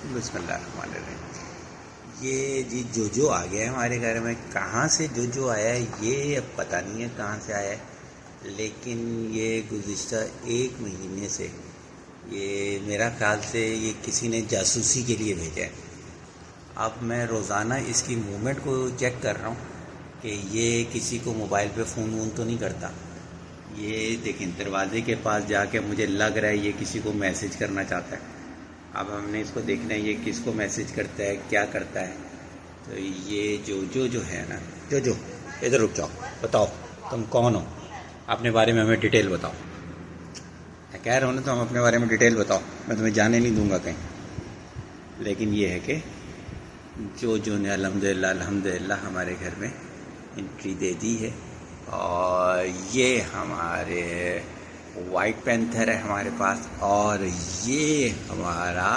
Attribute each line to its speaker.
Speaker 1: بسم اللہ الرحمن الرحیم۔ یہ جی جو آ گیا ہے ہمارے گھر میں، کہاں سے جو آیا ہے یہ اب پتہ نہیں ہے کہاں سے آیا ہے، لیکن یہ گزشتہ 1 مہینے سے یہ میرا خیال سے یہ کسی نے جاسوسی کے لیے بھیجا ہے۔ اب میں روزانہ اس کی موومنٹ کو چیک کر رہا ہوں کہ یہ کسی کو موبائل پہ فون وون تو نہیں کرتا۔ یہ دیکھیں دروازے کے پاس جا کے مجھے لگ رہا ہے یہ کسی کو میسج کرنا چاہتا ہے۔ اب ہم نے اس کو دیکھنا ہے یہ کس کو میسج کرتا ہے، کیا کرتا ہے۔ تو یہ جو ہے نا، جو ادھر رک جاؤ، بتاؤ تم کون ہو، اپنے بارے میں ہمیں ڈیٹیل بتاؤ۔ میں کہہ رہا ہوں نا تم اپنے بارے میں ڈیٹیل بتاؤ، میں تمہیں جانے نہیں دوں گا کہیں۔ لیکن یہ ہے کہ جو نے الحمدللہ ہمارے گھر میں انٹری دے دی ہے، اور یہ ہمارے وائٹ پینتھر ہے ہمارے پاس، اور یہ ہمارا